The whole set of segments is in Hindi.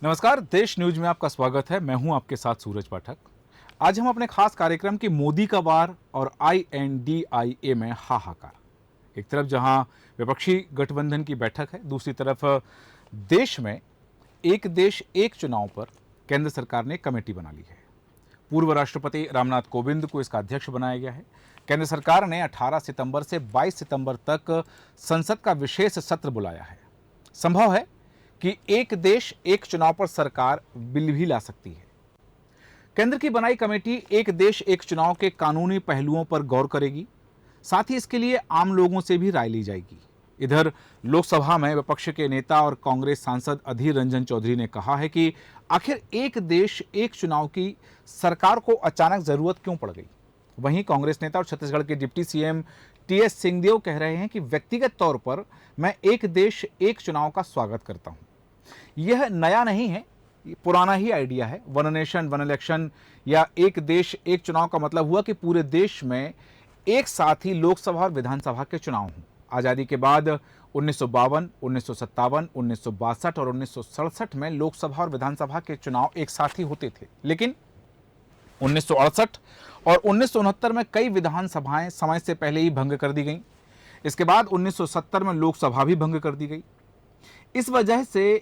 नमस्कार, देश न्यूज में आपका स्वागत है। मैं हूं आपके साथ सूरज पाठक। आज हम अपने खास कार्यक्रम की मोदी का वार और INDIA में हाहाकार, एक तरफ जहां विपक्षी गठबंधन की बैठक है, दूसरी तरफ देश में एक देश एक चुनाव पर केंद्र सरकार ने कमेटी बना ली है। पूर्व राष्ट्रपति रामनाथ कोविंद को इसका अध्यक्ष बनाया गया है। केंद्र सरकार ने 18 सितंबर से 22 सितंबर तक संसद का विशेष सत्र बुलाया है। संभव है कि एक देश एक चुनाव पर सरकार बिल भी ला सकती है। केंद्र की बनाई कमेटी एक देश एक चुनाव के कानूनी पहलुओं पर गौर करेगी, साथ ही इसके लिए आम लोगों से भी राय ली जाएगी। इधर लोकसभा में विपक्ष के नेता और कांग्रेस सांसद अधीर रंजन चौधरी ने कहा है कि आखिर एक देश एक चुनाव की सरकार को अचानक जरूरत क्यों पड़ गई। वहीं कांग्रेस नेता और छत्तीसगढ़ के डिप्टी सीएम TS सिंहदेव कह रहे हैं कि व्यक्तिगत तौर पर मैं एक देश एक चुनाव का स्वागत करता हूं। यह नया नहीं है, पुराना ही आइडिया है। वन नेशन वन इलेक्शन या एक देश एक चुनाव का मतलब हुआ कि पूरे देश में एक साथ ही लोकसभा और विधानसभा के चुनाव हों। आज़ादी के बाद 1952, 1957, 1962 और 1967 में लोकसभा और विधानसभा के चुनाव एक साथ ही होते थे, लेकिन 1968 और 1969 में कई विधानसभाएं समय से पहले ही भंग कर दी गईं। इसके बाद 1970 में लोकसभा भी भंग कर दी गई। इस वजह से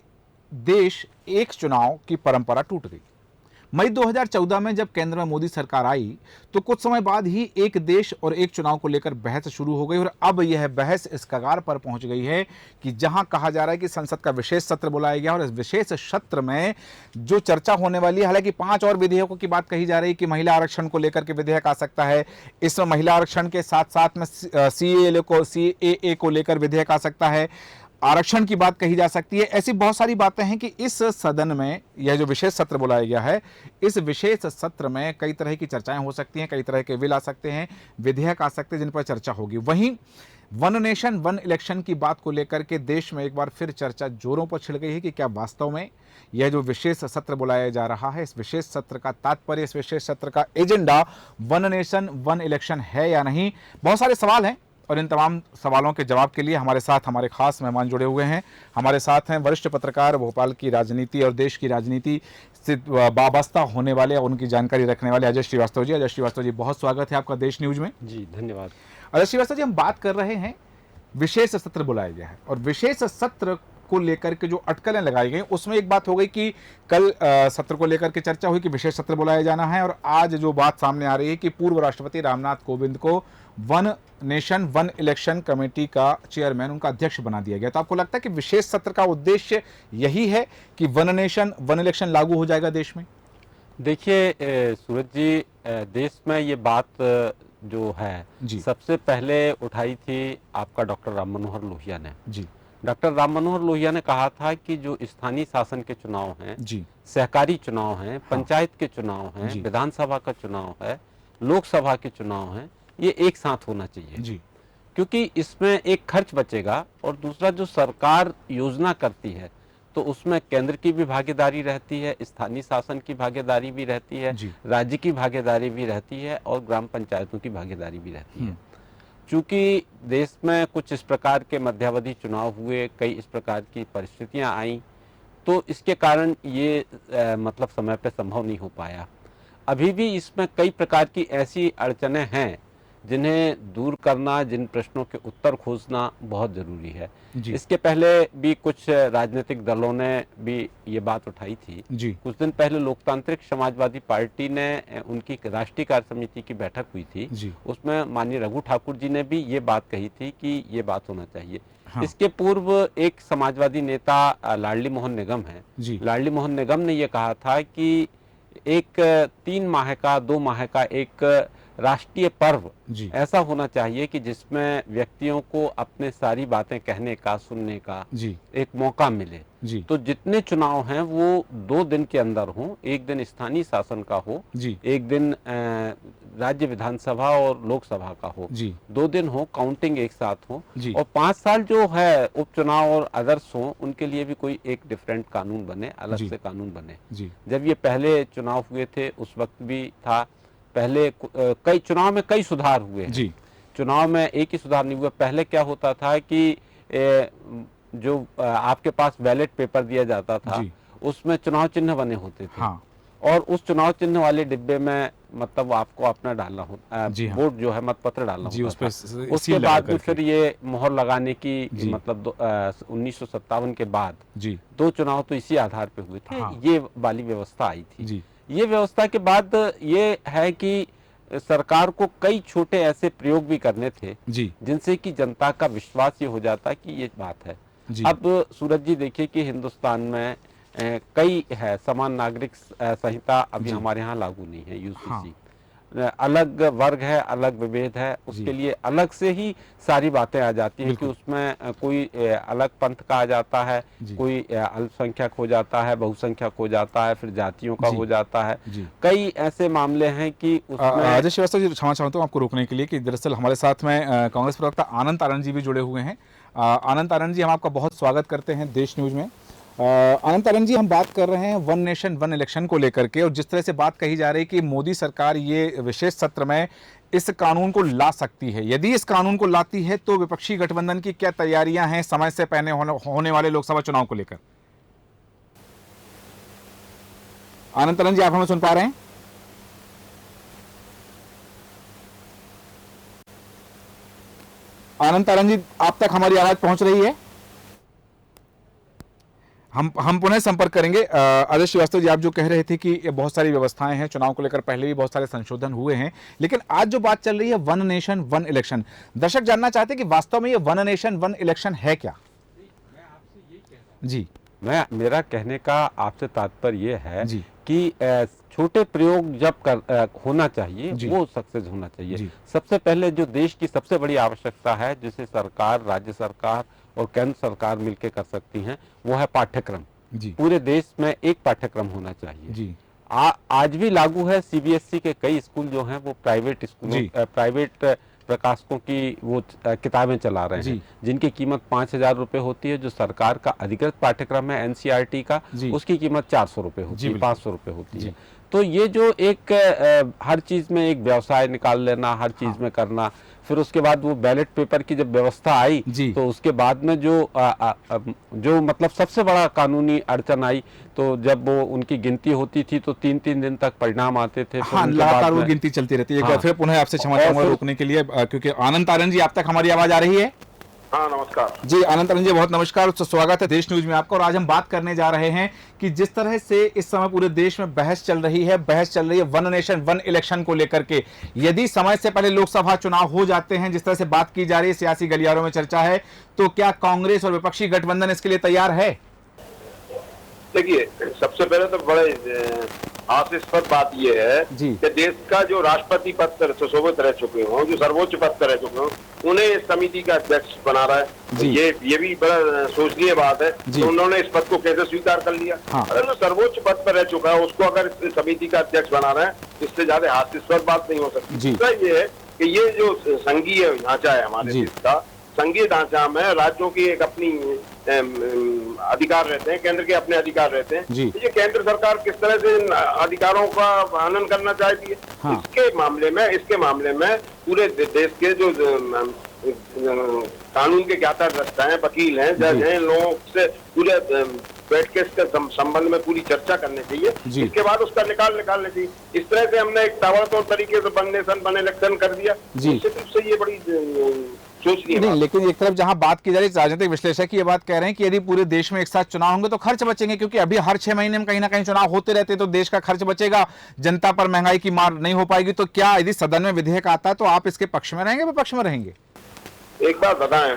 देश एक चुनाव की परंपरा टूट गई। मई 2014 में जब केंद्र में मोदी सरकार आई तो कुछ समय बाद ही एक देश और एक चुनाव को लेकर बहस शुरू हो गई और अब यह बहस इस कगार पर पहुंच गई है कि जहां कहा जा रहा है कि संसद का विशेष सत्र बुलाया गया और इस विशेष सत्र में जो चर्चा होने वाली है, हालांकि 5 और विधेयकों की बात कही जा रही है कि महिला आरक्षण को लेकर के विधेयक आ सकता है। इसमें महिला आरक्षण के साथ साथ में CAA को लेकर विधेयक आ सकता है, आरक्षण की बात कही जा सकती है। ऐसी बहुत सारी बातें हैं कि इस सदन में यह जो विशेष सत्र बुलाया गया है, इस विशेष सत्र में कई तरह की चर्चाएं हो सकती हैं, कई तरह के बिल आ सकते हैं, विधेयक आ सकते हैं जिन पर चर्चा होगी। वहीं वन नेशन वन इलेक्शन की बात को लेकर के देश में एक बार फिर चर्चा जोरों पर छिड़ गई है कि क्या वास्तव में यह जो विशेष सत्र बुलाया जा रहा है, इस विशेष सत्र का तात्पर्य, इस विशेष सत्र का agenda one nation one election है या नहीं। बहुत सारे सवाल हैं और इन तमाम सवालों के जवाब के लिए हमारे साथ हमारे खास मेहमान जुड़े हुए हैं। हमारे साथ हैं वरिष्ठ पत्रकार, भोपाल की राजनीति और देश की राजनीति से वाबस्ता होने वाले और उनकी जानकारी रखने वाले अजय श्रीवास्तव जी। अजय श्रीवास्तव जी, बहुत स्वागत है आपका देश न्यूज में। जी धन्यवाद। अजय श्रीवास्तव जी, हम बात कर रहे हैं विशेष सत्र बुलाया गया है और विशेष सत्र को लेकर के जो अटकलें लगाई गई उसमें एक बात हो गई कि कल सत्र को लेकर के चर्चा हुई कि विशेष सत्र बुलाया जाना है और आज जो बात सामने आ रही है कि पूर्व राष्ट्रपति रामनाथ कोविंद को one nation one election committee का चेयरमैन, उनका अध्यक्ष बना दिया गया। तो आपको लगता है कि विशेष सत्र का उद्देश्य यही है कि वन नेशन वन इलेक्शन लागू हो जाएगा देश में? देखिए सूरज जी, देश में ये बात जो है सबसे पहले उठाई थी आपका डॉक्टर राम मनोहर लोहिया ने। जी, डॉक्टर राम मनोहर लोहिया ने कहा था कि जो स्थानीय शासन के चुनाव हैं, सहकारी चुनाव हैं, पंचायत के चुनाव हैं, विधानसभा का चुनाव है, लोकसभा के चुनाव हैं, ये एक साथ होना चाहिए क्योंकि इसमें एक खर्च बचेगा और दूसरा जो सरकार योजना करती है तो उसमें केंद्र की भी भागीदारी रहती है, स्थानीय शासन की भागीदारी भी रहती है, राज्य की भागीदारी भी रहती है और ग्राम पंचायतों की भागीदारी भी रहती है। चूंकि देश में कुछ इस प्रकार के मध्यावधि चुनाव हुए, कई इस प्रकार की परिस्थितियां आईं, तो इसके कारण ये मतलब समय पे संभव नहीं हो पाया। अभी भी इसमें कई प्रकार की ऐसी अड़चनें हैं जिन्हें दूर करना, जिन प्रश्नों के उत्तर खोजना बहुत जरूरी है। इसके पहले भी कुछ राजनीतिक दलों ने भी ये बात उठाई थी। कुछ दिन पहले लोकतांत्रिक समाजवादी पार्टी ने, उनकी राष्ट्रीय कार्य समिति की बैठक हुई थी, उसमें माननीय रघु ठाकुर जी ने भी ये बात कही थी कि ये बात होना चाहिए। इसके पूर्व एक समाजवादी नेता लाडली मोहन निगम है, लाडली मोहन निगम ने ये कहा था कि एक 3 माह का 2 माह का एक राष्ट्रीय पर्व ऐसा होना चाहिए कि जिसमें व्यक्तियों को अपने सारी बातें कहने का, सुनने का एक मौका मिले। तो जितने चुनाव हैं वो 2 दिन के अंदर हों, एक दिन स्थानीय शासन का हो, एक दिन राज्य विधानसभा और लोकसभा का हो, 2 दिन हो, काउंटिंग एक साथ हो और 5 साल जो है उपचुनाव और अदर्स हो उनके लिए भी कोई एक डिफरेंट कानून बने, अलग से कानून बने। जब ये पहले चुनाव हुए थे उस वक्त भी था, पहले कई चुनाव में कई सुधार हुए हैं। चुनाव में एक ही सुधार नहीं हुआ। पहले क्या होता था कि जो आपके पास बैलेट पेपर दिया जाता था उसमें चुनाव चिन्ह बने होते थे। हाँ। और उस चुनाव चिन्ह वाले डिब्बे में मतलब आपको अपना डालना होता, हाँ। वोट जो है मतपत्र डालना जी, होता था। उसके बाद में फिर ये मोहर लगाने की मतलब 1957 के बाद जी 2 चुनाव तो इसी आधार पे हुए थे। हाँ। ये वाली व्यवस्था आई थी। जी। ये व्यवस्था के बाद ये है कि सरकार को कई छोटे ऐसे प्रयोग भी करने थे जी जिनसे कि जनता का विश्वास ये हो जाता कि ये बात है। अब सूरज जी देखिए कि हिंदुस्तान में कई है समान नागरिक संहिता अभी हमारे यहाँ लागू नहीं है, यूसीसी। अलग वर्ग है, अलग विभेद है, उसके लिए अलग से ही सारी बातें आ जाती हैं कि उसमें कोई अलग पंथ का आ जाता है, कोई अल्पसंख्यक हो जाता है, बहुसंख्यक हो जाता है, फिर जातियों का हो जाता है। कई ऐसे मामले हैं कि उसमें अजय श्रीवास्तव जी, क्षमा चाहता हूँ आपको रोकने के लिए कि दरअसल हमारे साथ में कांग्रेस प्रवक्ता आनंद तारण जी भी जुड़े हुए हैं। आनंद तारण जी, हम आपका बहुत स्वागत करते हैं देश न्यूज में। आनंद तारण जी, हम बात कर रहे हैं वन नेशन वन इलेक्शन को लेकर के, और जिस तरह से बात कही जा रही है कि मोदी सरकार ये विशेष सत्र में इस कानून को ला सकती है। यदि इस कानून को लाती है तो विपक्षी गठबंधन की क्या तैयारियां हैं समय से पहले होने वाले लोकसभा चुनाव को लेकर? आनंद तारण जी, आप हमें सुन पा रहे हैं? आनंद तारण जी, आप तक हमारी आवाज पहुंच रही है? हम पुनः संपर्क करेंगे। अजय श्रीवास्तव जी, आप जो कह रहे थे कि बहुत सारी व्यवस्थाएं हैं चुनाव को लेकर, पहले भी बहुत सारे संशोधन हुए हैं, लेकिन आज जो बात चल रही है वन नेशन वन इलेक्शन, दर्शक जानना चाहते हैं कि वास्तव में ये वन नेशन वन इलेक्शन है क्या? मैं आपसे यही कह रहा हूं। जी, मेरा कहने का आपसे तात्पर्य ये है जी कि छोटे प्रयोग जब होना चाहिए वो सक्सेस होना चाहिए। सबसे पहले जो देश की सबसे बड़ी आवश्यकता है, जिसे सरकार, राज्य सरकार और केंद्र सरकार मिलकर कर सकती हैं, वो है पाठ्यक्रम। पूरे देश में एक पाठ्यक्रम होना चाहिए। आज भी लागू है। सीबीएसई के कई स्कूल जो हैं वो प्राइवेट स्कूलों, प्राइवेट प्रकाशकों की वो किताबें चला रहे हैं, जिनकी कीमत 5,000 रुपए होती है। जो सरकार का अधिकृत पाठ्यक्रम है एनसीईआरटी का, उसकी कीमत 400 रुपए होती है, 500 रुपए होती है। तो ये जो एक हर चीज में एक व्यवसाय निकाल लेना, हर चीज में करना, फिर उसके बाद वो बैलेट पेपर की जब व्यवस्था आई तो उसके बाद में जो मतलब सबसे बड़ा कानूनी अड़चन आई, तो जब वो उनकी गिनती होती थी तो 3-3 दिन तक परिणाम आते थे। हाँ, लगातार वो गिनती चलती रहती है। फिर पुनः आपसे क्षमा चाहूंगा रोकने के लिए, क्योंकि आनंद तारण जी, आप तक हमारी आवाज आ रही है? हाँ, नमस्कार जी आनंद तारण जी, बहुत नमस्कार, स्वागत है देश न्यूज में आपका। और आज हम बात करने जा रहे हैं कि जिस तरह से इस समय पूरे देश में बहस चल रही है वन नेशन वन इलेक्शन को लेकर के, यदि समय से पहले लोकसभा चुनाव हो जाते हैं, जिस तरह से बात की जा रही है, सियासी गलियारों में चर्चा है, तो क्या कांग्रेस और विपक्षी गठबंधन इसके लिए तैयार है? देखिए, सबसे पहले तो बड़े हास्यास्पद बात यह है कि देश का जो राष्ट्रपति पद पर सुशोभित रह चुके हों, जो सर्वोच्च पद पर रह चुके हों, उन्हें इस समिति का अध्यक्ष बना रहा है। ये भी बड़ा सोचनीय बात है। तो उन्होंने इस पद को कैसे स्वीकार कर लिया? अगर जो सर्वोच्च पद पर रह चुका है उसको अगर इस समिति का अध्यक्ष बना रहे हैं, इससे ज्यादा हास्यास्पद बात नहीं हो सकती। तो ये है कि ये जो संघीय ढांचा है हमारे देश का, संघीय ढांचा में राज्यों की एक अपनी अधिकार रहते हैं, केंद्र के अपने अधिकार रहते हैं। तो ये केंद्र सरकार किस तरह से इन अधिकारों का हनन करना चाहती है, इसके मामले में पूरे देश के जो कानून के ज्ञाता दृष्टा हैं, वकील हैं, जज हैं, लोगों से पूरे बैठ के इसके संबंध में पूरी चर्चा करनी चाहिए। इसके बाद उसका निकालना चाहिए। इस तरह से हमने एक ताबड़तोड़ तरीके से वन नेशन वन इलेक्शन कर दिया, निश्चित रूप से ये बड़ी नहीं, लेकिन एक तरफ जहां बात की जा रही है, राजनीतिक विश्लेषक ये बात कह रहे हैं कि यदि पूरे देश में एक साथ चुनाव होंगे तो खर्च बचेंगे, क्योंकि अभी हर 6 महीने में कहीं ना कहीं चुनाव होते रहते हैं, तो देश का खर्च बचेगा, जनता पर महंगाई की मार नहीं हो पाएगी। तो क्या यदि सदन में विधेयक आता है तो आप इसके पक्ष में रहेंगे, विपक्ष में रहेंगे? एक बात बताएं,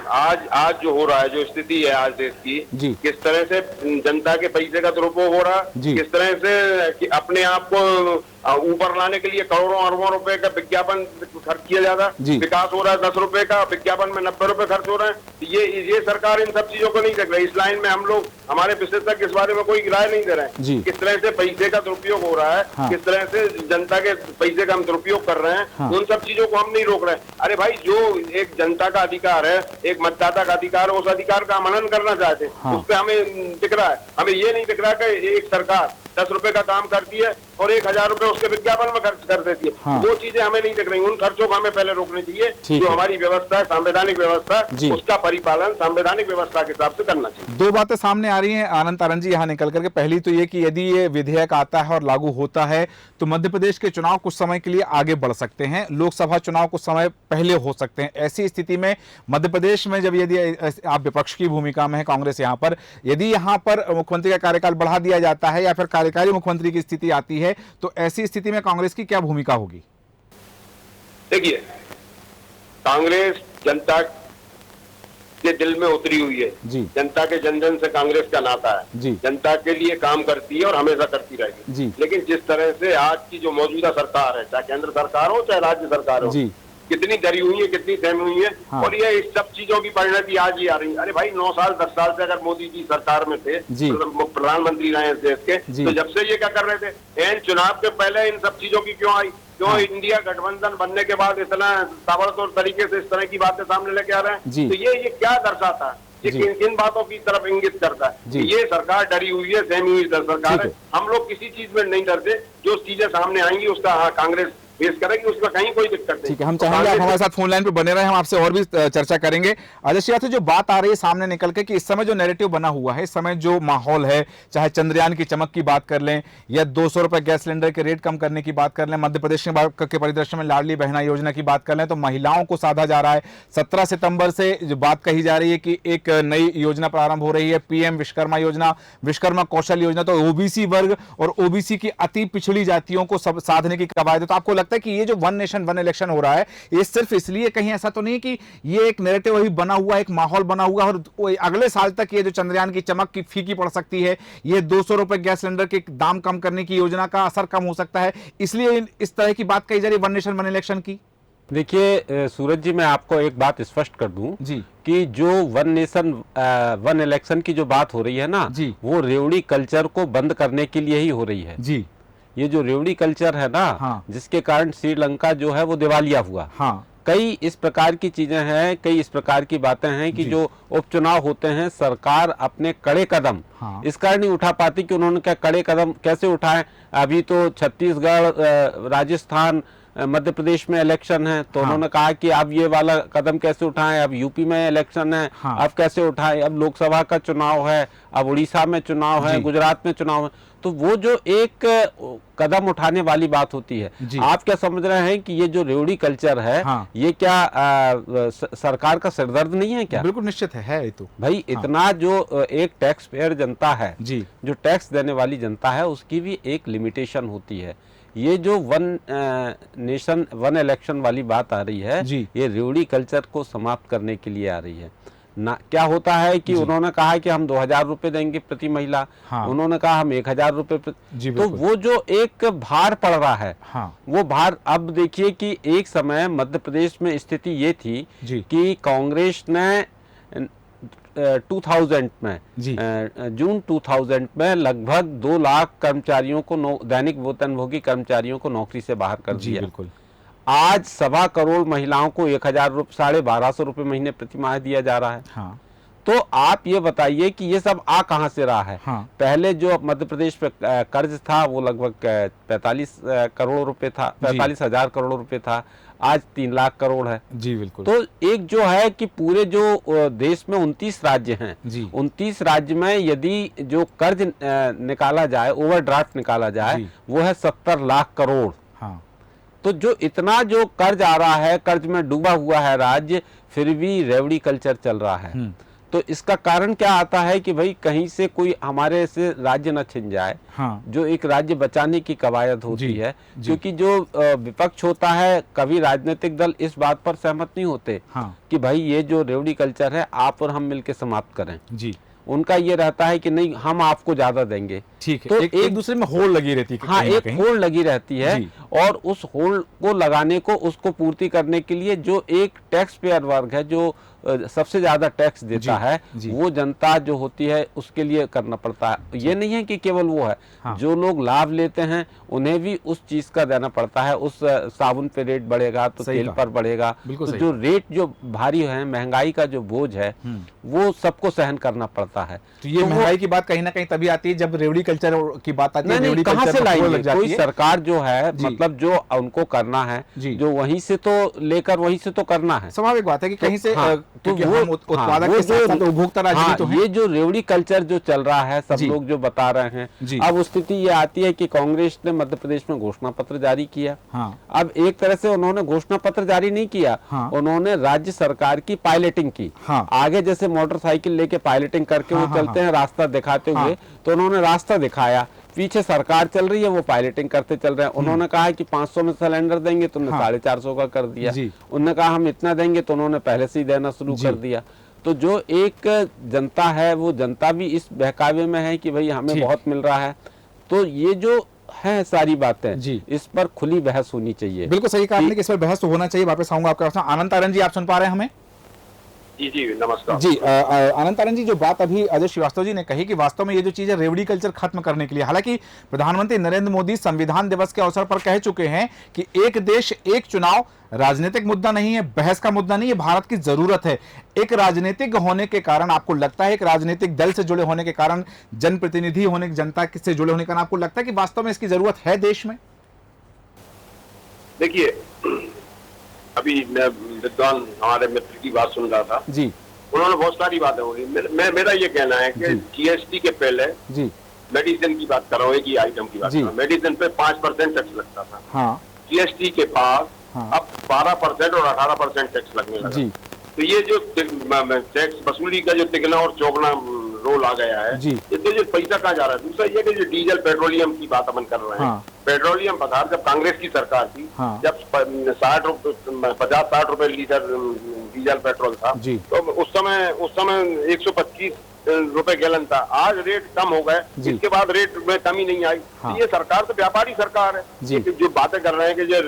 आज जो हो रहा है, जो स्थिति है आज देश की, किस तरह से जनता के पैसे का दुरुपयोग हो रहा है, किस तरह से कि अपने आप को ऊपर लाने के लिए करोड़ों अरबों रुपए का विज्ञापन खर्च किया जाता है। विकास हो रहा है 10 रुपए का, विज्ञापन में 90 रुपए खर्च हो रहे हैं। ये सरकार इन सब चीजों को नहीं देख रही। इस लाइन में हम लोग, हमारे विशेषज्ञ इस बारे में कोई राय नहीं दे रहे हैं। किस तरह से पैसे का दुरुपयोग हो रहा है, किस तरह से जनता के पैसे का हम दुरुपयोग कर रहे हैं, उन सब चीजों को हम नहीं रोक रहे हैं। अरे भाई, जो एक जनता का अधिकार है, एक मतदाता का अधिकार है, उस अधिकार का मनन करना चाहते हैं, उस पर हमें दिख रहा है। हमें ये नहीं दिख रहा कि एक सरकार 10 रुपए का काम करती है, और 1,000 रुपए उसके विज्ञापन में खर्च कर देती है। हाँ। वो चीजें हमें नहीं दिख रही, उन खर्चों को हमें पहले रोकनी चाहिए। जो हमारी व्यवस्था है, संवैधानिक व्यवस्था, उसका परिपालन संवैधानिक व्यवस्था के हिसाब से करना चाहिए। दो बातें सामने आ रही हैं आनंद तारण जी यहाँ निकल करके। पहली तो ये कि यदि ये विधेयक आता है और लागू होता है तो मध्य प्रदेश के चुनाव कुछ समय के लिए आगे बढ़ सकते हैं, लोकसभा चुनाव कुछ समय पहले हो सकते हैं। ऐसी स्थिति में मध्य प्रदेश में जब यदि आप विपक्ष की भूमिका में है कांग्रेस यहाँ पर, यदि यहाँ पर मुख्यमंत्री का कार्यकाल बढ़ा दिया जाता है या फिर कार्यकारी मुख्यमंत्री की स्थिति आती है तो ऐसी स्थिति में कांग्रेस की क्या भूमिका होगी? देखिए, कांग्रेस जनता के दिल में उतरी हुई है जी। जनता के जन जन से कांग्रेस का नाता है जी। जनता के लिए काम करती है और हमेशा करती रहेगी जी। लेकिन जिस तरह से आज की जो मौजूदा सरकार है, चाहे केंद्र सरकार हो चाहे राज्य सरकार हो जी, कितनी डरी हुई है, कितनी सहमी हुई है। हाँ। और ये इस सब चीजों की परिणति आज ही आ रही है। अरे भाई 9 साल 10 साल से अगर मोदी जी सरकार में थे, प्रधानमंत्री रहे इस देश के, तो जब से ये क्या कर रहे थे? इन चुनाव के पहले इन सब चीजों की क्यों आई? क्यों हाँ। इंडिया गठबंधन बनने के बाद इतना ताबड़तोड़ तरीके से इस तरह की बातें सामने लेके आ रहे हैं? तो ये क्या दर्शाता है? ये किन बातों की तरफ इंगित करता है? ये सरकार डरी हुई है, सहमी हुई सरकार है। हम लोग किसी चीज में नहीं डरते, जो चीजें सामने आएंगी उसका कांग्रेस फेस करेगी, उसमें कहीं कोई दिक्कत नहीं। ठीक है, हम चाहेंगे आप हमारे साथ फोन लाइन पे बने रहे, हम आपसे और भी चर्चा करेंगे। अजय श्रीवास्तव, जो बात आ रही है सामने निकल के कि इस समय जो नैरेटिव बना हुआ है, इस समय जो माहौल है, चाहे चंद्रयान की चमक की बात कर लें या 200 रुपए गैस सिलेंडर के रेट कम करने की बात कर लें, मध्य प्रदेश के परिदृश्य में लाडली बहना योजना की बात कर लें, तो महिलाओं को साधा जा रहा है। 17 सितंबर से जो बात कही जा रही है कि एक नई योजना प्रारंभ हो रही है, पीएम विश्वकर्मा योजना, विश्वकर्मा कौशल योजना, तो ओबीसी वर्ग और ओबीसी की अति पिछड़ी जातियों को सब साधने की कवायद है। तो आपको लगता है कि ये जो वन नेशन वन इलेक्शन हो रहा है, ये सिर्फ इसलिए कहीं ऐसा तो नहीं कि ये एक नैरेटिव अभी बना हुआ, एक माहौल बना हुआ और अगले साल तक ये जो चंद्रयान की चमक की फीकी पड़ सकती है, ये 200 रुपए गैस सिलेंडर के दाम कम करने की योजना का असर कम हो सकता है, इसलिए इस तरह की बात कही जा रही है वन नेशन वन इलेक्शन की? देखिए सूरज जी, मैं आपको एक बात स्पष्ट कर दूं जी कि जो वन नेशन वन इलेक्शन की जो बात हो रही है ना जी, वो रेवड़ी कल्चर को बंद करने के लिए ही हो रही है जी। ये जो रेवड़ी कल्चर है ना हाँ। जिसके कारण श्रीलंका जो है वो दिवालिया हुआ हाँ। कई इस प्रकार की चीजें हैं, कई इस प्रकार की बातें हैं कि जो उपचुनाव होते हैं, सरकार अपने कड़े कदम हाँ। इस कारण नहीं उठा पाती कि उन्होंने क्या कड़े कदम कैसे उठाए। अभी तो छत्तीसगढ़, राजस्थान, मध्य प्रदेश में इलेक्शन है तो हाँ। उन्होंने कहा कि अब ये वाला कदम कैसे उठाएं, अब यूपी में इलेक्शन है हाँ। अब कैसे उठाएं, अब लोकसभा का चुनाव है, अब उड़ीसा में चुनाव है, गुजरात में चुनाव है। तो वो जो एक कदम उठाने वाली बात होती है, आप क्या समझ रहे हैं कि ये जो रेवड़ी कल्चर है हाँ। ये क्या सरकार का सिरदर्द नहीं है क्या? बिल्कुल निश्चित है ये तो भाई हाँ। इतना जो एक टैक्स पेयर जनता है जी, जो टैक्स देने वाली जनता है, उसकी भी एक लिमिटेशन होती है। ये जो वन नेशन वन इलेक्शन वाली बात आ रही है ये रेवड़ी कल्चर को समाप्त करने के लिए आ रही है ना। क्या होता है कि उन्होंने कहा कि हम 2000 रुपए देंगे प्रति महिला हाँ। उन्होंने कहा हम 1000 रुपए तो वो जो एक भार पड़ रहा है हाँ। वो भार, अब देखिए कि एक समय मध्य प्रदेश में स्थिति ये थी कि कांग्रेस ने 2000 में जून 2000 में लगभग 2 लाख कर्मचारियों को दैनिक वेतनभोगी कर्मचारियों को नौकरी से बाहर कर दिया। बिल्कुल। आज 1.25 करोड़ महिलाओं को 1000 रुपये 1250 रुपये महीने प्रति माह दिया जा रहा है हाँ। तो आप ये बताइए कि ये सब आ कहां से रहा है हाँ। पहले जो मध्य प्रदेश पे कर्ज था वो लगभग 45 करोड़ रुपए था, 45,000 करोड़ रुपए था, आज 3 लाख करोड़ है जी। बिल्कुल। तो एक जो है कि पूरे जो देश में 29 राज्य हैं, 29 राज्य में यदि जो कर्ज निकाला जाए, ओवरड्राफ्ट निकाला जाए, वो है 70 लाख करोड़ हाँ। तो जो इतना जो कर्ज आ रहा है, कर्ज में डूबा हुआ है राज्य, फिर भी रेवड़ी कल्चर चल रहा है। तो इसका कारण क्या आता है कि भाई कहीं से कोई हमारे से राज्य न छिन जाए हाँ। जो एक राज्य बचाने की कवायद होती है, क्योंकि जो विपक्ष होता है, कभी राजनीतिक दल इस बात पर सहमत नहीं होते हाँ। कि भाई ये जो रेवड़ी कल्चर है आप और हम मिलकर समाप्त करें जी। उनका ये रहता है कि नहीं हम आपको ज्यादा देंगे, ठीक है। तो एक दूसरे में होड़ लगी रहती है हाँ, एक होड़ लगी रहती है और उस होड़ को लगाने को, उसको पूर्ति करने के लिए जो एक टैक्स पेयर वर्ग है, जो सबसे ज्यादा टैक्स देता है वो जनता जो होती है उसके लिए करना पड़ता है। ये नहीं है कि केवल वो है, जो लोग लाभ लेते हैं उन्हें भी उस चीज का देना पड़ता है। उस साबुन पे रेट बढ़ेगा तो तेल पर बढ़ेगा, तो जो रेट जो भारी है, महंगाई का जो बोझ है वो सबको सहन करना पड़ता है। तो ये महंगाई की बात कहीं ना कहीं तभी आती है जब रेवड़ी कल्चर की बात आती है। नहीं, कहां से लाएंगे? कोई सरकार जो है मतलब जो उनको करना है जो वहीं से तो लेकर वहीं से तो करना है। स्वाभाविक बात है कि कहीं से तो वो उत्पादक के साथ उपभोक्ता राज्य तो है। ये जो रेवड़ी कल्चर जो चल रहा है सब लोग जो बता रहे हैं, अब स्थिति ये आती है कि कांग्रेस ने मध्य प्रदेश में घोषणा पत्र जारी किया। अब एक तरह से उन्होंने घोषणा पत्र जारी नहीं किया, उन्होंने राज्य सरकार की पायलटिंग की। आगे जैसे मोटरसाइकिल लेके पायलटिंग करके वो चलते हैं रास्ता दिखाते हुए, तो उन्होंने रास्ता दिखाया, पीछे सरकार चल रही है वो पायलटिंग करते चल रहे हैं। उन्होंने कहा कि 500 में सिलेंडर देंगे तो उन्होंने 450 का कर दिया। उन्होंने कहा हम इतना देंगे तो उन्होंने पहले से ही देना शुरू कर दिया। तो जो एक जनता है वो जनता भी इस बहकावे में है कि भाई हमें बहुत मिल रहा है। तो ये जो है सारी बातें इस पर खुली बहस होनी चाहिए। बिल्कुल सही कहा आपने कि इस पर बहस तो होना चाहिए। वापस आऊंगा आपके पास। आनंद तारण जी, आप सुन पा रहे हैं हमें? जी नमस्कार जी। आनंद तारण जी, जो बात अभी अजय श्रीवास्तव जी ने कही कि वास्तव में ये जो चीज है रेवड़ी कल्चर खत्म करने के लिए, हालांकि प्रधानमंत्री नरेंद्र मोदी संविधान दिवस के अवसर पर कह चुके हैं कि एक देश एक चुनाव राजनीतिक मुद्दा नहीं है, बहस का मुद्दा नहीं है, भारत की जरूरत है। एक राजनीतिक होने के कारण आपको लगता है, एक राजनीतिक दल से जुड़े होने के कारण, जनप्रतिनिधि होने, जनता से जुड़े होने के कारण आपको लगता है कि वास्तव में इसकी जरूरत है देश में? देखिए, अभी मैं विद्वान हमारे मित्र की बात सुन रहा था जी, उन्होंने बहुत सारी बातें बोली। मेरा ये कहना है कि जीएसटी के पहले जी मेडिसिन की बात कर रहा हूँ, एक ही आइटम की बात कर रहा हूँ, मेडिसिन पे 5% टैक्स लगता था। जीएसटी के पास अब 12% और 18% टैक्स लगने लगा। तो ये जो टैक्स वसूली का जो तिगना और चौगना रोल आ गया है, ये तो जो पैसा कहाँ जा रहा है। दूसरा ये कि जो डीजल पेट्रोलियम की बात अपन कर रहे हैं, पेट्रोलियम पदार्थ जब कांग्रेस की सरकार थी, जब 50-60 रुपए लीटर डीजल पेट्रोल था, तो उस समय 125 रुपए गैलन था। आज रेट कम हो गए, इसके बाद रेट में कमी नहीं आई। ये सरकार तो व्यापारी सरकार है। जो बातें कर रहे हैं कि जो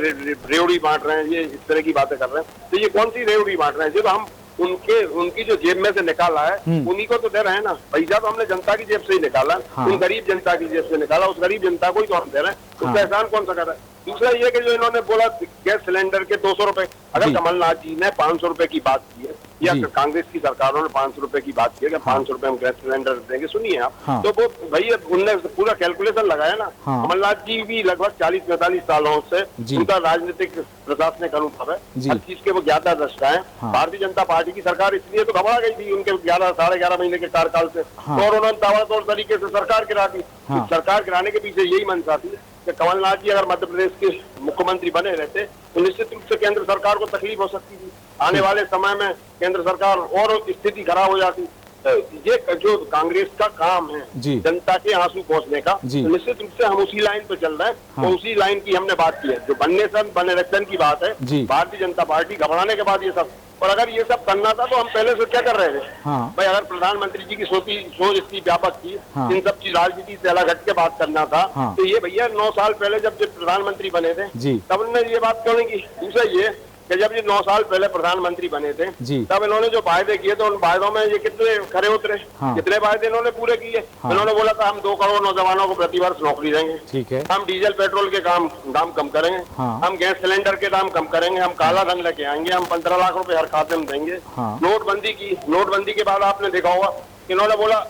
रेवड़ी बांट रहे हैं, ये इस तरह की बातें कर रहे हैं, तो ये कौन सी रेवड़ी बांट रहे हैं? जो हम उनकी जो जेब में से निकाला है उन्हीं को तो दे रहे हैं ना। पैसा तो हमने जनता की जेब से ही निकाला, उन गरीब जनता की जेब से निकाला, उस गरीब जनता को ही तो हम दे रहे हैं। उसका एहसान कौन सा कर रहा है? दूसरा ये कि जो इन्होंने बोला गैस सिलेंडर के 200 रुपए, अगर कमलनाथ जी ने 500 रुपए की बात की है या कांग्रेस की सरकारों ने 500 रुपए की बात की है कि 500 रुपए हम गैस सिलेंडर देंगे, सुनिए आप, तो वो भाई उनने पूरा कैलकुलेशन लगाया ना। कमलनाथ जी भी लगभग 40-45 सालों से उनका राजनीतिक प्रशासनिक अनुभव है, हर चीज के वो ज्ञाता दृष्टा है। भारतीय जनता पार्टी की सरकार इसलिए तो घबरा गई थी उनके 11-11.5 महीने के कार्यकाल से, और उन्होंने ताबड़तोड़ तरीके से सरकार गिरा दी। सरकार गिराने के पीछे यही मंशा थी कि कमलनाथ जी अगर मध्य प्रदेश के मुख्यमंत्री बने रहते तो निश्चित रूप से केंद्र सरकार को तकलीफ हो सकती थी। आने वाले समय में केंद्र सरकार और स्थिति खराब हो जाती। तो ये जो कांग्रेस का काम है जनता के आंसू पहुंचने का, तो निश्चित रूप से हम उसी लाइन पे चल रहे हैं, तो उसी लाइन की हमने बात की है। जो बने रक्षण की बात है, भारतीय जनता पार्टी घबराने के बाद ये सब, और अगर ये सब करना था तो हम पहले से क्या कर रहे थे? भाई अगर प्रधानमंत्री जी की सोच इतनी व्यापक थी, इन सब चीज राजनीति से अलग हट के बात करना था, तो ये भैया 9 साल पहले जब प्रधानमंत्री बने थे तब उन्होंने ये बात क्यों नहीं की? दूसरा ये कि जब ये 9 साल पहले प्रधानमंत्री बने थे तब इन्होंने जो वायदे किए थे उन वायदों में ये कितने खरे उतरे? कितने वायदे इन्होंने पूरे किए? इन्होंने बोला था हम 2 करोड़ नौजवानों को प्रतिवर्ष नौकरी देंगे, ठीक है, हम डीजल पेट्रोल के दाम कम करेंगे, हम गैस सिलेंडर के दाम कम करेंगे, हम काला धन लेके आएंगे, हम 15 लाख रुपए हर खाते में देंगे। नोटबंदी के बाद आपने देखा होगा इन्होंने बोला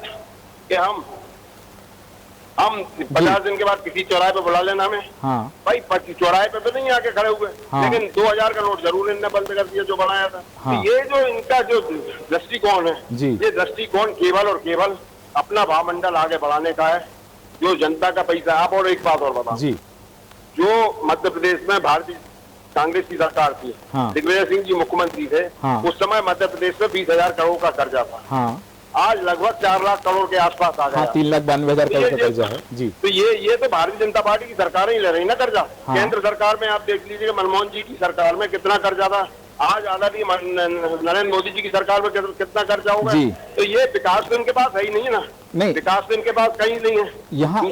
कि हम 50 दिन के बाद किसी चौराहे पे बुला लेना हमें। भाई चौराहे पे तो नहीं आके खड़े हुए, लेकिन 2000 का नोट जरूर इन्होंने बंद कर दिया जो बनाया था। तो ये जो इनका जो दृष्टिकोण है, ये दृष्टिकोण केवल और केवल अपना भावमंडल आगे बढ़ाने का है, जो जनता का पैसा। आप और एक बात और बता, जो मध्य प्रदेश में भारतीय कांग्रेस की सरकार थी, दिग्विजय सिंह जी मुख्यमंत्री थे, उस समय मध्य प्रदेश में 20,000 करोड़ का कर्जा था। आज लगभग 4 लाख करोड़ के आसपास आ गया। 3,92,000 करोड़ का कर्जा है जी। तो ये तो भारतीय जनता पार्टी की सरकार ही ले रही ना कर्जा। केंद्र सरकार में आप देख लीजिए मनमोहन जी की सरकार में कितना कर्जा था, आज आजादी नरेंद्र मोदी जी की सरकार में कितना कर्जा होगा। तो ये विकास तो इनके पास है ही नहीं है ना, नहीं विकास तो इनके पास कहीं नहीं है। यहाँ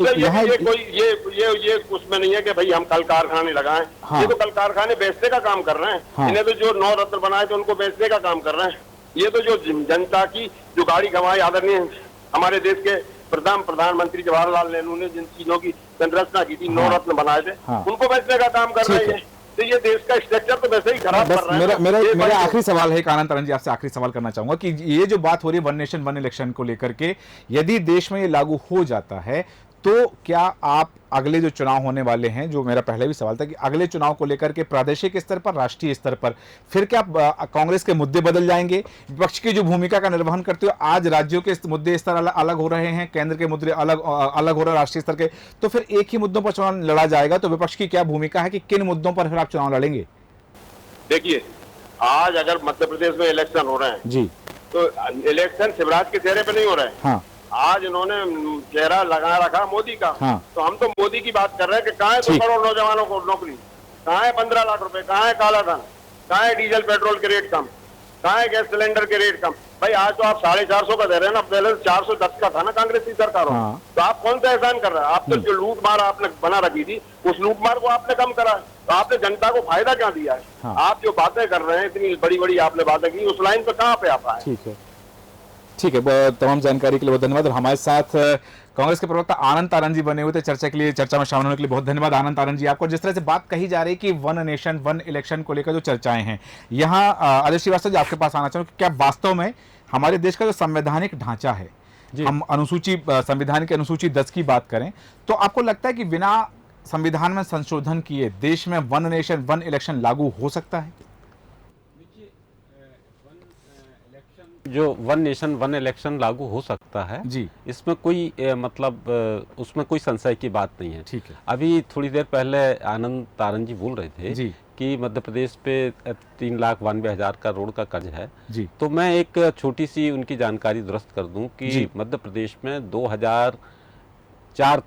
ये उसमें नहीं है कि भाई हम कल कारखाने लगाएं, ये तो कल कारखाने बेचने का काम कर रहे हैं। इन्हें तो जो 9 रत्न बनाए थे उनको बेचने का काम कर रहे हैं। ये तो जो जनता की जो गाड़ी गंवाई आदरणीय हमारे देश के प्रधानमंत्री जवाहरलाल नेहरू ने जिन चीजों की संरचना की थी, 9 रत्न बनाए थे, उनको बेचने का काम कर रहे हैं। तो ये देश का स्ट्रक्चर तो वैसे ही खराब कर रहा है। मेरा आखिरी सवाल है आनंद तारण जी, आपसे आखिरी सवाल करना चाहूंगा कि ये जो बात हो रही है वन नेशन वन इलेक्शन को लेकर के, यदि देश में ये लागू हो जाता है तो क्या आप अगले जो चुनाव होने वाले हैं, जो मेरा पहले भी सवाल था कि अगले चुनाव को लेकर के प्रादेशिक स्तर पर, राष्ट्रीय स्तर पर फिर क्या कांग्रेस के मुद्दे बदल जाएंगे? विपक्ष की जो भूमिका का निर्वहन करते हुए आज राज्यों के मुद्दे स्तर अलग हो रहे हैं, केंद्र के मुद्दे अलग हो रहे हैं राष्ट्रीय स्तर के, तो फिर एक ही मुद्दों पर चुनाव लड़ा जाएगा, तो विपक्ष की क्या भूमिका है कि किन मुद्दों पर फिर आप चुनाव लड़ेंगे? देखिए, आज अगर मध्य प्रदेश में इलेक्शन हो रहे हैं जी, तो इलेक्शन शिवराज के चेहरे पे नहीं हो रहे हैं। हाँ, आज इन्होंने चेहरा लगा रखा मोदी का। हाँ। तो हम तो मोदी की बात कर रहे हैं कि कहाँ है 2 करोड़ नौजवानों को नौकरी, कहाँ है 15 लाख रुपए, कहाँ है काला धन, कहाँ है डीजल पेट्रोल के रेट कम, कहाँ है गैस सिलेंडर के रेट कम। भाई आज तो आप 450 का दे रहे हैं ना, पहले 410 का था ना कांग्रेस की सरकार। हाँ। तो आप कौन सा एहसान कर रहे हैं? आप तो जो लूट मार आपने बना रखी थी, उस लूट मार को आपने कम करा, तो आपने जनता को फायदा क्या दिया है? हाँ। आप जो बातें कर रहे हैं, इतनी बड़ी बड़ी आपने बातें की, उस लाइन पे कहाँ पे आप आए? ठीक है, तमाम जानकारी के लिए बहुत धन्यवाद। और हमारे साथ कांग्रेस के प्रवक्ता आनंद तारण जी बने हुए थे चर्चा के लिए, चर्चा में शामिल होने के लिए बहुत धन्यवाद आनंद तारण जी आपको। जिस तरह से बात कही जा रही है कि वन नेशन वन इलेक्शन को लेकर जो चर्चाएं हैं, यहाँ अजय श्रीवास्तव जी आपके पास आना चाहूँगा, क्या वास्तव में हमारे देश का जो संवैधानिक ढांचा है, हम संविधान की अनुसूची 10 की बात करें, तो आपको लगता है कि बिना संविधान में संशोधन किए देश में वन नेशन वन इलेक्शन लागू हो सकता है? जो वन नेशन वन इलेक्शन लागू हो सकता है जी, इसमें कोई उसमें कोई संशय की बात नहीं है। ठीक है। अभी थोड़ी देर पहले आनंद तारण जी बोल रहे थे जी कि मध्य प्रदेश पे 3,92,000 का रोड का कर्ज है जी। तो मैं एक छोटी सी उनकी जानकारी दुरुस्त कर दूं कि मध्य प्रदेश में 2004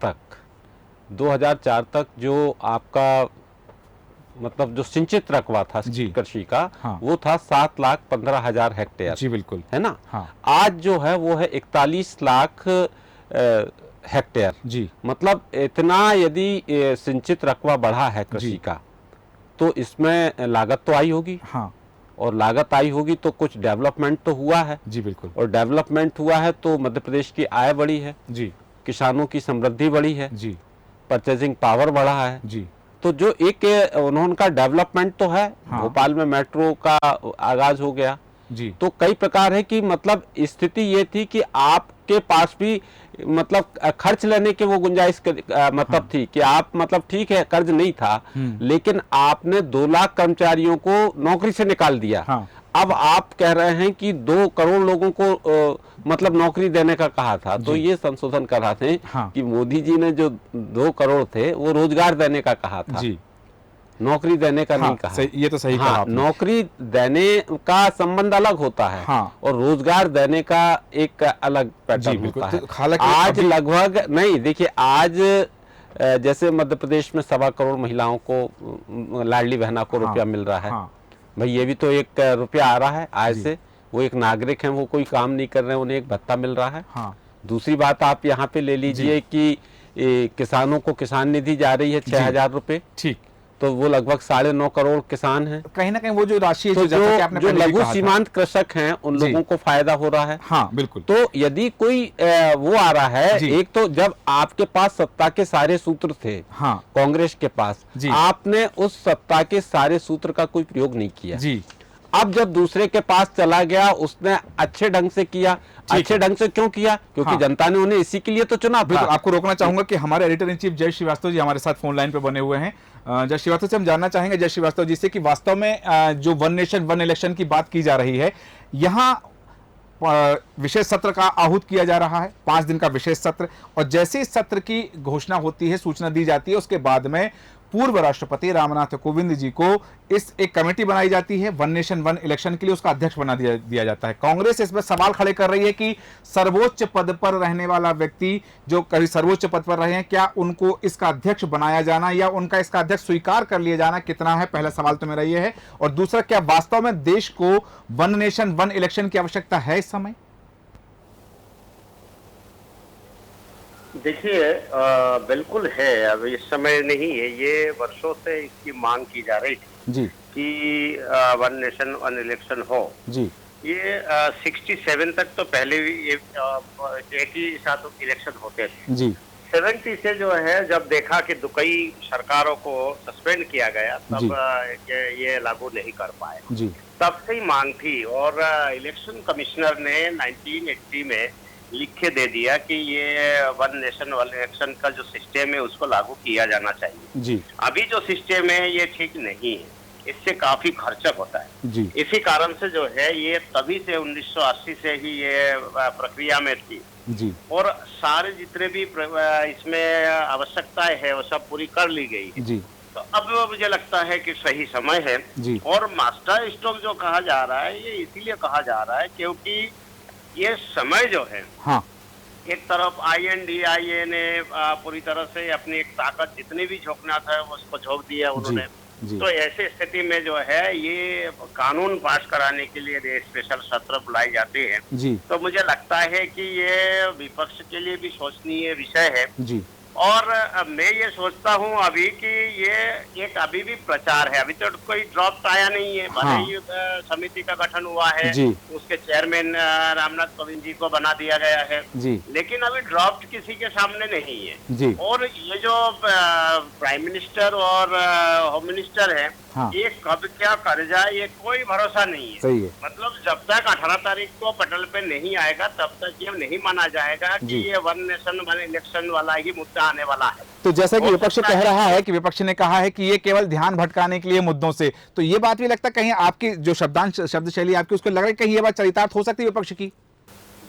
तक जो आपका मतलब जो सिंचित रकबा था कृषि का, हाँ। वो था 7,15,000 हेक्टेयर जी, बिल्कुल, है ना। हाँ। आज जो है वो है 41 लाख हेक्टेयर जी। मतलब इतना यदि सिंचित रकबा बढ़ा है कृषि का, तो इसमें लागत तो आई होगी, हाँ। और लागत आई होगी तो कुछ डेवलपमेंट तो हुआ है जी, बिल्कुल। और डेवलपमेंट हुआ है तो मध्य प्रदेश की आय बढ़ी है जी, किसानों की समृद्धि बढ़ी है जी, परचेजिंग पावर बढ़ा है जी। तो जो एक उनका डेवलपमेंट तो है, हाँ। भोपाल में मेट्रो का आगाज हो गया जी। तो कई प्रकार है कि मतलब स्थिति ये थी कि आपके पास भी मतलब खर्च लेने के वो गुंजाइश मतलब हाँ। थी कि आप मतलब ठीक है कर्ज नहीं था, लेकिन आपने 2 लाख कर्मचारियों को नौकरी से निकाल दिया, हाँ। अब आप कह रहे हैं कि 2 करोड़ लोगों को मतलब नौकरी देने का कहा था, तो ये संशोधन कर रहे थे हाँ। कि मोदी जी ने जो 2 करोड़ थे वो रोजगार देने का कहा था जी, नौकरी देने का हाँ, नहीं कहा। ये तो सही कहा। नौकरी देने का संबंध अलग होता है हाँ। और रोजगार देने का एक अलग पैटर्न होता है। तो आज लगभग नहीं, देखिए आज जैसे मध्य प्रदेश में 1.25 करोड़ महिलाओं को लाडली बहना को रुपया मिल रहा है, भाई ये भी तो 1 रुपया आ रहा है आय से, वो एक नागरिक हैं, वो कोई काम नहीं कर रहे हैं, उन्हें एक भत्ता मिल रहा है हाँ। दूसरी बात आप यहाँ पे ले लीजिए कि किसानों को किसान निधि जा रही है 6,000 रुपए, ठीक, तो वो लगभग 9.5 करोड़ किसान हैं। कहीं ना कहीं वो जो राशि तो जो लघु सीमांत कृषक हैं उन लोगों को फायदा हो रहा है हाँ, बिल्कुल। तो यदि कोई वो आ रहा है, एक तो जब आपके पास सत्ता के सारे सूत्र थे हाँ। कांग्रेस के पास, आपने उस सत्ता के सारे सूत्र का कोई प्रयोग नहीं किया जी। अब जब दूसरे के पास चला गया, उसने अच्छे ढंग से किया। अच्छे ढंग से क्यों किया? क्योंकि हाँ। जनता ने उन्हें इसी के लिए तो चुना था। आपको रोकना चाहूंगा कि हमारे एडिटर इन चीफ जय श्रीवास्तव जी हमारे साथ फोन लाइन पे बने हुए हैं। जय श्रीवास्तव से हम जानना चाहेंगे, जय श्रीवास्तव जी से, कि वास्तव में जो वन नेशन वन इलेक्शन की बात की जा रही है, यहाँ विशेष सत्र का आहूत किया जा रहा है, 5 दिन का विशेष सत्र, और जैसे इस सत्र की घोषणा होती है, सूचना दी जाती है, उसके बाद में पूर्व राष्ट्रपति रामनाथ कोविंद जी को एक कमेटी बनाई जाती है वन नेशन वन इलेक्शन के लिए, उसका अध्यक्ष बना दिया जाता है। कांग्रेस इसमें सवाल खड़े कर रही है कि सर्वोच्च पद पर रहने वाला व्यक्ति जो कभी सर्वोच्च पद पर रहे हैं, क्या उनको इसका अध्यक्ष बनाया जाना या उनका इसका अध्यक्ष स्वीकार कर लिया जाना कितना है? पहला सवाल तो मेरा यह है। और दूसरा, क्या वास्तव में देश को वन नेशन वन इलेक्शन की आवश्यकता है इस समय? देखिए, बिल्कुल है। अब इस समय नहीं है, ये वर्षों से इसकी मांग की जा रही थी जी कि वन नेशन वन इलेक्शन हो जी। ये 67 तक तो पहले भी ये एक ही साथ इलेक्शन होते थे जी। 70 से जो है जब देखा कि दुकई सरकारों को सस्पेंड किया गया तब ये लागू नहीं कर पाए जी। तब से ही मांग थी और इलेक्शन कमिश्नर ने 1980 में लिख के दे दिया कि ये वन नेशन वन इलेक्शन का जो सिस्टम है उसको लागू किया जाना चाहिए जी। अभी जो सिस्टम है ये ठीक नहीं है, इससे काफी खर्चक होता है जी। इसी कारण से जो है ये तभी से 1980 से ही ये प्रक्रिया में थी जी। और सारे जितने भी इसमें आवश्यकताएं है वो सब पूरी कर ली गई है जी। तो अब मुझे लगता है कि सही समय है जी। और मास्टर स्ट्रोक जो कहा जा रहा है ये इसीलिए कहा जा रहा है क्योंकि ये समय जो है हाँ। एक तरफ INDIA ने पूरी तरह से अपनी एक ताकत जितनी भी झोंकना था उसको झोंक दिया उन्होंने जी। तो ऐसे स्थिति में जो है ये कानून पास कराने के लिए स्पेशल सत्र बुलाए जाते हैं जी। तो मुझे लगता है कि ये विपक्ष के लिए भी सोचनीय विषय है जी। और मैं ये सोचता हूँ अभी कि ये एक अभी भी प्रचार है, अभी तो कोई ड्राफ्ट आया नहीं है। भले ही समिति का गठन हुआ है, उसके चेयरमैन रामनाथ कोविंद जी को बना दिया गया है जी। लेकिन अभी ड्राफ्ट किसी के सामने नहीं है जी। और ये जो प्राइम मिनिस्टर और होम मिनिस्टर है ये कब क्या कर जाए ये कोई भरोसा नहीं है। सही है। मतलब जब तक 18 तारीख को पटल पे नहीं आएगा तब तक ये नहीं माना जाएगा कि ये वन नेशन वन इलेक्शन वाला ही मुद्दा आने वाला है। तो जैसा कि विपक्ष कह रहा है कि विपक्ष ने कहा है कि ये केवल ध्यान भटकाने के लिए मुद्दों से, तो ये बात भी लगता है कहीं आपकी जो शब्द शैली आपकी उसको लग रहा है कहीं ये बात चरितार्थ हो सकती है विपक्ष की?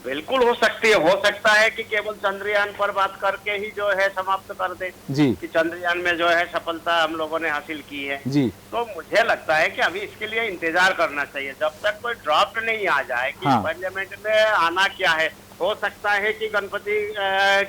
बिल्कुल हो सकती है, हो सकता है कि केवल चंद्रयान पर बात करके ही जो है समाप्त कर दे जी कि चंद्रयान में जो है सफलता हम लोगों ने हासिल की है जी। तो मुझे लगता है कि अभी इसके लिए इंतजार करना चाहिए जब तक कोई ड्राफ्ट नहीं आ जाए कि पार्लियामेंट में आना क्या है। हो सकता है कि गणपति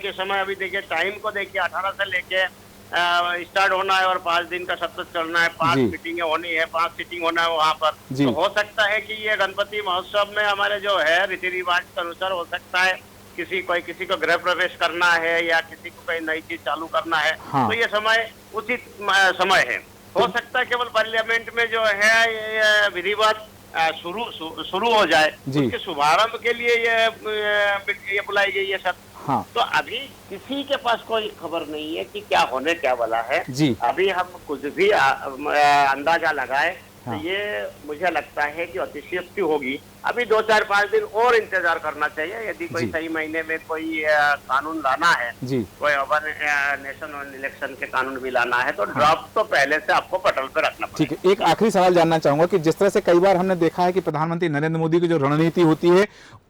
के समय अभी देखिए टाइम को देखिए 18 से लेके स्टार्ट होना है और 5 दिन का सत्र चलना है, 5 मीटिंगें होनी है, 5 सीटिंग होना है वहाँ पर। तो हो सकता है कि ये गणपति महोत्सव में हमारे जो है रीति रिवाज के अनुसार हो सकता है किसी को गृह प्रवेश करना है या किसी को कोई नई चीज चालू करना है तो ये समय उचित समय है। हो सकता है केवल पार्लियामेंट में जो है विधिवत शुरू हो जाए, उसके शुभारंभ के लिए ये बुलाई गई है सब। हाँ। तो अभी किसी के पास कोई खबर नहीं है कि क्या होने क्या वाला है जी। अभी हम कुछ भी अंदाजा लगाए तो ये मुझे लगता है कि अतिशयोक्ति होगी। अभी 2-4-5 दिन और इंतजार करना चाहिए। यदि कोई सही महीने में कोई कानून लाना है जी। कोई वन नेशन वन इलेक्शन के कानून भी लाना है तो ड्राफ्ट तो पहले से आपको पटल पे रखना पड़ेगा। ठीक है, एक आखिरी सवाल जानना चाहूंगा कि जिस तरह से कई बार हमने देखा है कि प्रधानमंत्री नरेंद्र मोदी की जो रणनीति होती है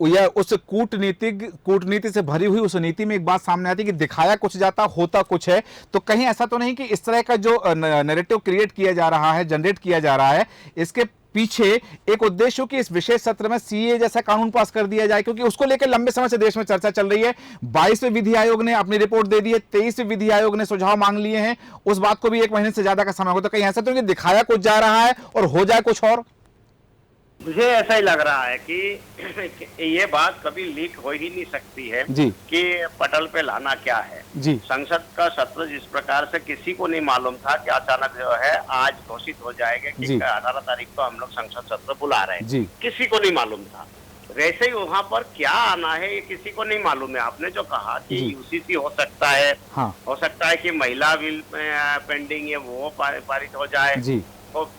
या उस कूटनीति से भरी हुई उस नीति में एक बात सामने आती है कि दिखाया कुछ जाता होता कुछ है, तो कहीं ऐसा तो नहीं कि इस तरह का जो नैरेटिव क्रिएट किया जा रहा है, जनरेट किया जा रहा है, इसके पीछे एक उद्देश्य हो कि इस विशेष सत्र में सीए जैसा कानून पास कर दिया जाए, क्योंकि उसको लेकर लंबे समय से देश में चर्चा चल रही है। 22वें विधि आयोग ने अपनी रिपोर्ट दे दी है, 23वें विधि आयोग ने सुझाव मांग लिए हैं, उस बात को भी 1 महीने से ज्यादा का समय हो, तो कहीं ऐसा तो नहीं दिखाया कुछ जा रहा है और हो जाए कुछ और? मुझे ऐसा ही लग रहा है कि ये बात कभी लीक हो ही नहीं सकती है जी। कि पटल पे लाना क्या है जी। संसद का सत्र जिस प्रकार से किसी को नहीं मालूम था कि अचानक जो है आज घोषित हो जाएगा कि 18 तारीख को हम लोग संसद सत्र बुला रहे हैं, किसी को नहीं मालूम था। वैसे ही वहाँ पर क्या आना है ये किसी को नहीं मालूम है। आपने जो कहा कि UCC हो सकता है, हो सकता है कि महिला बिल पेंडिंग है वो पारित हो जाए जी।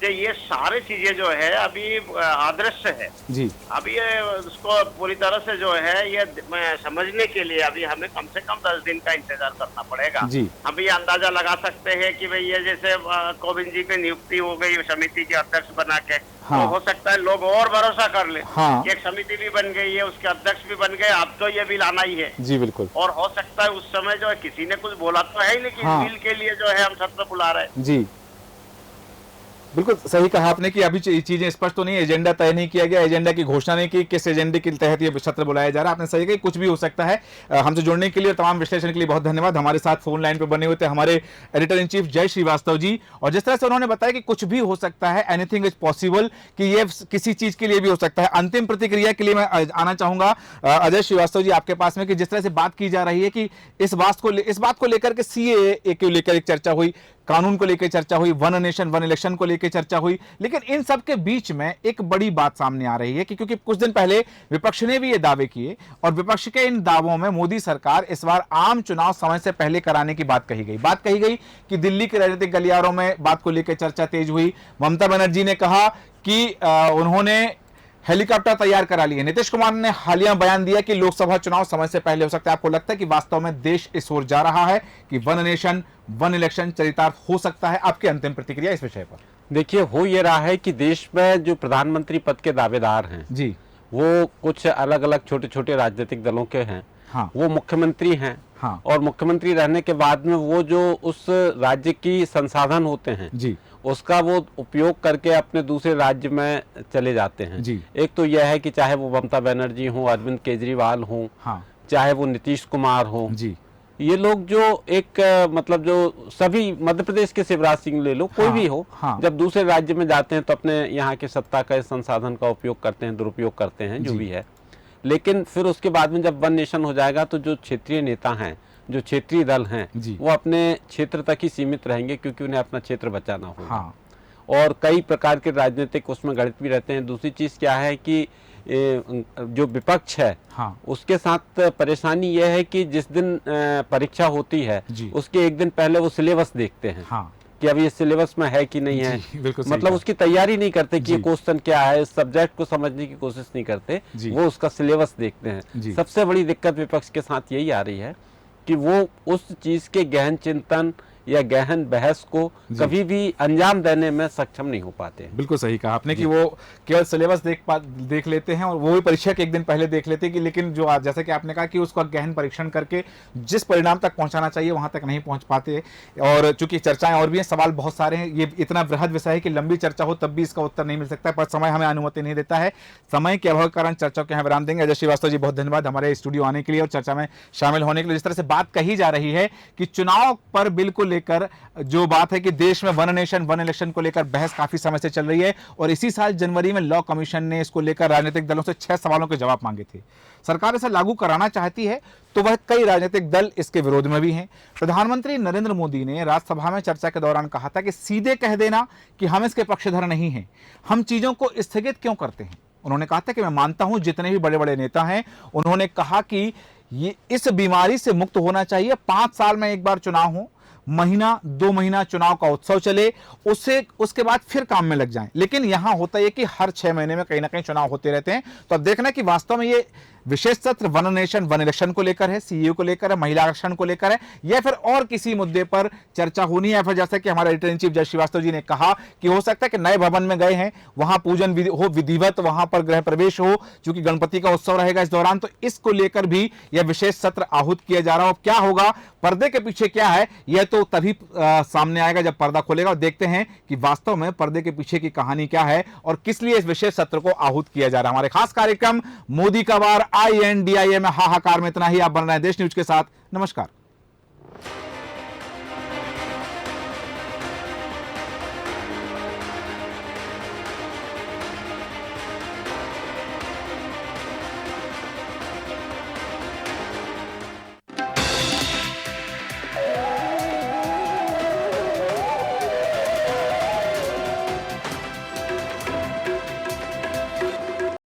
ये सारी चीजें जो है अभी अदृश्य है जी। अभी उसको पूरी तरह से जो है ये समझने के लिए अभी हमें कम से कम 10 दिन का इंतजार करना पड़ेगा जी। हम ये अंदाजा लगा सकते हैं कि भाई ये जैसे कोविंद जी की नियुक्ति हो गई समिति के अध्यक्ष बना के तो हो सकता है लोग और भरोसा कर ले एक समिति भी बन गई है, उसके अध्यक्ष भी बन गए, अब तो ये बिल आना ही है जी। बिल्कुल। और हो सकता है उस समय जो है किसी ने कुछ बोला तो है ही नहीं कि बिल के लिए जो है हम सत्र बुला रहे हैं जी। बिल्कुल सही कहा आपने कि अभी चीजें स्पष्ट तो नहीं, एजेंडा तय नहीं किया गया, एजेंडा की घोषणा नहीं की, किस एजेंडे के तहत ये सत्र बुलाया जा रहा है। आपने सही कहा कुछ भी हो सकता है। हमसे जुड़ने के लिए, तमाम विश्लेषण के लिए बहुत धन्यवाद। हमारे साथ फोन लाइन पे बने हुए थे हमारे एडिटर इन चीफ जय श्रीवास्तव जी, और जिस तरह से उन्होंने बताया कि कुछ भी हो सकता है, एनीथिंग इज पॉसिबल, कि ये किसी चीज के लिए भी हो सकता है। अंतिम प्रतिक्रिया के लिए मैं आना चाहूंगा अजय श्रीवास्तव जी आपके पास में, कि जिस तरह से बात की जा रही है कि इस बात को लेकर के सीए को लेकर एक चर्चा हुई, कानून को लेकर चर्चा हुई, वन नेशन वन इलेक्शन को लेकर चर्चा हुई। लेकिन इन सब के बीच में एक बड़ी बात सामने आ रही है कि क्योंकि कुछ दिन पहले विपक्ष ने भी ये दावे किए और विपक्ष के इन दावों में मोदी सरकार इस बार आम चुनाव समय से पहले कराने की बात कही गई कि दिल्ली के राजनीतिक गलियारों में बात को लेकर चर्चा तेज हुई। ममता बनर्जी ने कहा कि उन्होंने हेलीकॉप्टर तैयार करा लिए। नीतीश कुमार ने हालिया बयान दिया कि लोकसभा चुनाव समय से पहले हो सकता है। आपको लगता है कि वास्तव में देश इस ओर जा रहा है कि वन नेशन वन इलेक्शन चरितार्थ हो सकता है? आपकी अंतिम प्रतिक्रिया इस विषय पर? देखिए, हो ये रहा है कि देश में जो प्रधानमंत्री पद के दावेदार हैं जी, वो कुछ अलग अलग छोटे छोटे राजनीतिक दलों के हैं। हाँ, वो मुख्यमंत्री हैं। हाँ, और मुख्यमंत्री रहने के बाद में वो जो उस राज्य की संसाधन होते हैं जी, उसका वो उपयोग करके अपने दूसरे राज्य में चले जाते हैं जी। एक तो यह है कि चाहे वो ममता बनर्जी हो, अरविंद केजरीवाल हो, हाँ, चाहे वो नीतीश कुमार हो, जी, ये लोग जो एक मतलब जो सभी मध्य प्रदेश के शिवराज सिंह ले लो, कोई हाँ, भी हो, हाँ, जब दूसरे राज्य में जाते हैं तो अपने यहाँ के सत्ता का संसाधन का उपयोग करते हैं, दुरुपयोग करते हैं, जो भी है। लेकिन फिर उसके बाद में जब वन नेशन हो जाएगा तो जो क्षेत्रीय नेता हैं, जो क्षेत्रीय दल हैं, वो अपने क्षेत्र तक ही सीमित रहेंगे क्योंकि उन्हें अपना क्षेत्र बचाना होगा। हाँ, और कई प्रकार के राजनीतिक उसमें गणित भी रहते हैं। दूसरी चीज क्या है कि जो विपक्ष है, हाँ, उसके साथ परेशानी यह है कि जिस दिन परीक्षा होती है उसके एक दिन पहले वो सिलेबस देखते हैं, हाँ, कि अब ये सिलेबस में है कि नहीं है। मतलब उसकी तैयारी नहीं करते कि ये क्वेश्चन क्या है, इस सब्जेक्ट को समझने की कोशिश नहीं करते, वो उसका सिलेबस देखते हैं। सबसे बड़ी दिक्कत विपक्ष के साथ यही आ रही है कि वो उस चीज के गहन चिंतन या गहन बहस को कभी भी अंजाम देने में सक्षम नहीं हो पाते हैं। बिल्कुल सही कहा आपने कि वो केवल सिलेबस देख लेते हैं और वो भी परीक्षा के एक दिन पहले देख लेते हैं कि लेकिन जो जैसे कि आपने कहा कि उसका गहन परीक्षण करके जिस परिणाम तक पहुंचाना चाहिए वहां तक नहीं पहुंच पाते। और चूंकि चर्चाएं और भी हैं, सवाल बहुत सारे हैं, ये इतना बृहद विषय है कि लंबी चर्चा हो तब भी इसका उत्तर नहीं मिल सकता, पर समय हमें अनुमति नहीं देता है। समय के अभाव के कारण चर्चा को यहाँ विराम देंगे। अजय श्रीवास्तव जी, बहुत धन्यवाद हमारे स्टूडियो आने के लिए और चर्चा में शामिल होने के लिए। जिस तरह से बात कही जा रही है कि चुनाव पर बिल को लेकर जो बात है कि देश में वन नेशन वन इलेक्शन को लेकर बहस काफी समय से चल रही है और इसी साल जनवरी में लॉ कमीशन ने इसको लेकर राजनीतिक दलों से 6 सवालों के जवाब मांगे थे। सरकार इसे लागू कराना चाहती है तो वह कई राजनीतिक दल इसके विरोध में भी हैं। प्रधानमंत्री नरेंद्र मोदी ने राज्यसभा में चर्चा के दौरान कहा था कि सीधे कह देना कि हम इसके पक्षधर नहीं हैं, हम चीजों को स्थगित क्यों करते हैं। उन्होंने कहा था कि मैं मानता हूं जितने भी बड़े बड़े नेता हैं, उन्होंने कहा कि ये इस बीमारी से मुक्त होना चाहिए। 5 साल में एक बार चुनाव हो, महीना 2 महीना चुनाव का उत्सव चले, उसके बाद फिर काम में लग जाएं। लेकिन यहां होता है कि हर 6 महीने में कहीं ना कहीं चुनाव होते रहते हैं। तो अब देखना कि वास्तव में ये विशेष सत्र वन नेशन वन इलेक्शन को लेकर है, सीएए को लेकर है, महिला आरक्षण को लेकर है, या फिर और किसी मुद्दे पर चर्चा होनी है। या फिर जैसा कि हमारे एडिटर इन चीफ जय श्रीवास्तव जी ने कहा कि हो सकता है कि नए भवन में गए हैं, वहां पूजन हो विधिवत, वहां पर गृह प्रवेश हो, क्योंकि गणपति का उत्सव रहेगा इस दौरान, तो इसको लेकर भी यह विशेष सत्र आहूत किया जा रहा हो। क्या होगा, पर्दे के पीछे क्या है, यह तो तभी सामने आएगा जब पर्दा खोलेगा और देखते हैं कि वास्तव में पर्दे के पीछे की कहानी क्या है और किस लिए इस विशेष सत्र को आहूत किया जा रहा है। हमारे खास कार्यक्रम मोदी का वार INDIA में हाहाकार में इतना ही। आप बन रहे हैं देश न्यूज के साथ। नमस्कार।